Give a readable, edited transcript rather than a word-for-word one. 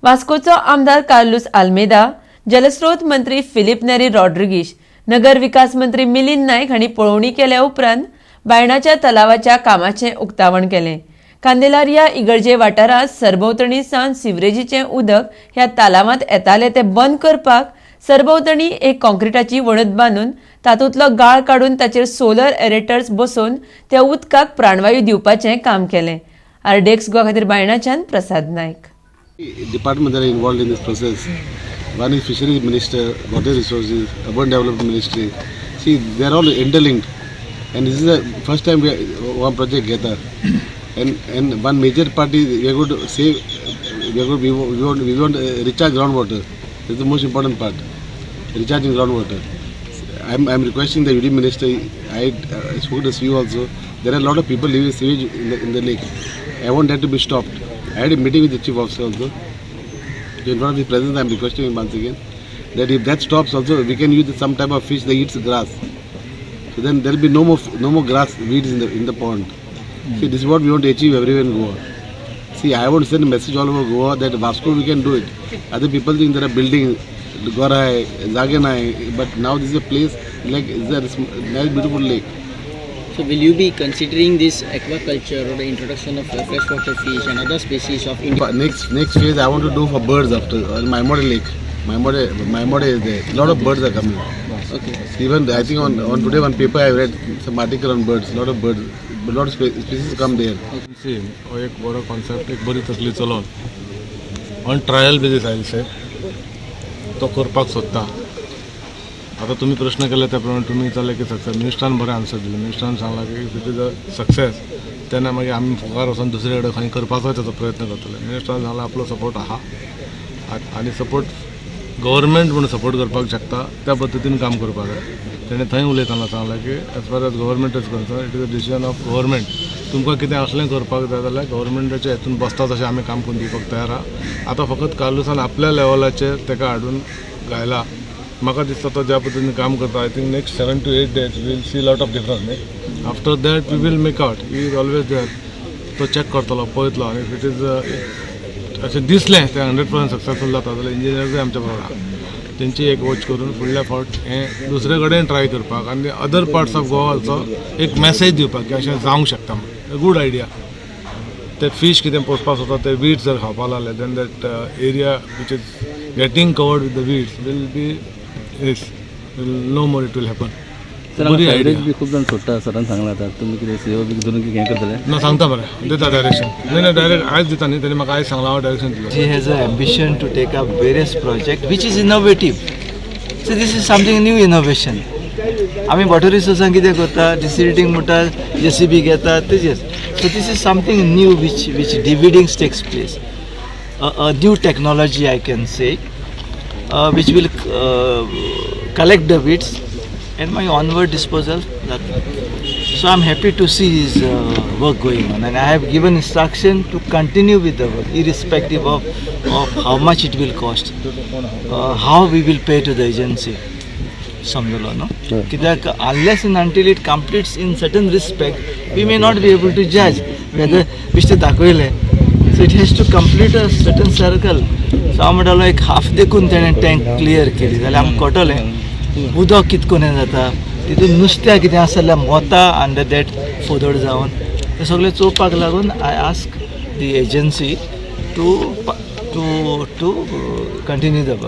वास्कोचो आमदार कार्लोस आल्मेदा, जलस्रोत मंत्री फिलिप नेरी रॉड्रिगीस, नगर विकास मंत्री मिलिंद नायक हांणी पळोवणी केल्या उपरांत बायणाच्या तलावाच्या कामाचें उक्तावण केलें. कांदेलारिया इगर्जे वाठारांत सरभोंवतणी सावन सिवरेजीचें उदक ह्या तलावांत येतालें तें बंद करपाक सरभोंवतणी एक काँक्रिटाची वणत बांदून तातूंतलो गाळ काडून ताचेर सोलर एरेटर्स बसोवन त्या उदकाक प्राणवायू दिवपाचें काम केलें. आरडेक्स गोवा खातीर बायणाच्यान प्रसाद नायक. Departments that are involved in this process. One is Fisheries Minister, Water Resources, Urban Development Ministry. See, they are all interlinked, and this is the first time one project together. And one major part is we are going to save. We want recharge groundwater. This is the most important part. Recharging groundwater. I'm requesting the UD Minister. I spoke to you also. There are a lot of people living sewage in the lake. I want that to be stopped. I had a meeting with the chief officer also. In front of his presence, I am requesting him once again that if that stops also, we can use some type of fish that eats grass. So then there will be no more grass weeds in the pond. See, this is what we want to achieve everywhere in Goa. See, I want to send a message all over Goa that Vasco we can do it. Other people think there are buildings, Gorai, Zaganai, but now this is a place like it's a nice beautiful lake. So will you be considering this aquaculture or the introduction of freshwater fish and other species of India? Next phase I want to do for birds after Maimode Lake. Maimode is there. A lot of birds are coming. Okay. Even I think on today one paper I read some article on birds. A lot of birds, a lot of species come there. See, एक बड़ा concept एक बड़ी तकलीफ चलो on trial basis I will say तो करपाक सोदता. आता तुम्ही प्रश्न केले त्याप्रमाणे तुम्ही विचारले की सक्सेस मिनिस्टरान बरें आन्सर दिलें. मिनिस्टरान सांगला की if it is a success तेन्ना मागीर आमी फुकार वचून दुसरे कडेन खंय करपाचोय ताचो प्रयत्न करतले. मिनिस्टरान सांगला आपलो सपोर्ट आहा आनी सपोर्ट गव्हर्मेंट म्हणून सपोर्ट करपाक शकता त्या पद्दतीन काम करपाक जाय. तेणें थंय उलयतना सांगलां की as far as government is concern it is a decision of government. तुमकां कितें असलें करपाक जाय जाल्यार गव्हर्मेंटाच्या हितून बसता तशें आमी काम करून दिवपाक तयार आहा. आतां फकत कार्लोसान आपल्या लेवलाचेर ताका हाडून घायला. म्हाका दिसता तो ज्या पद्दतीन काम करता I think next 7 to 8 days we will see lot of difference. After that we will make out. He is always there. तो चॅक करतलो पळयतलो आनी इफ इट इज अशें दिसलें तें 100% सक्सेसफूल जाता जाल्यार इंजिनियरूय आमच्या बरोबर आहा. तेंची एक वॉच करून फुडल्या फावट हें दुसरे कडेन ट्राय करपाक आनी अदर पार्ट्स ऑफ गोवाचो एक मॅसेज दिवपाक की अशें जावंक शकता. Good idea. ते फीश कितें पोसपाक सोदता ते वीड्स जर खावपाक लागले then that area which is getting covered with the weeds will be no more it will happen. बी खूप जण सोडटा सरान सांगला आता तुम्ही कितें सेव बी धरून की हें करतले ना सांगता बरें दिता डायरेक्शन. नाही डायरेक्ट आयज दिता न्ही तेणी म्हाका आयज सांगला हांव डायरेक्शन दिलो. He has an ambition to take up various projects which is innovative. So this is something new innovation. आमी वॉटर रिसोर्सान कितें करता डिसिल्टिंग म्हणटा JCB घेता तेजेच. So this is something new which dividends takes place. A new technology I can say which will collect the weeds and my onward disposal. So I'm happy to see his work going on and I have given instruction to continue with the work irrespective of how much it will cost, how we will pay to the agency. समजलो no कित्याक unless and until it completes in certain respect we may not be able to judge whether बेश्टे दाखयले. So it has to complete a certain circle. So हांव म्हणटालो एक half देखून तेणें tank clear केली जाल्यार आमकां कळटलें उदक कितकोन जाता तितून नुस्त्या कितें आसा जाल्यार वता अंडर दॅट फोदोड जावन तें सगळें चोवपाक लागून I ask the agency to continue the work.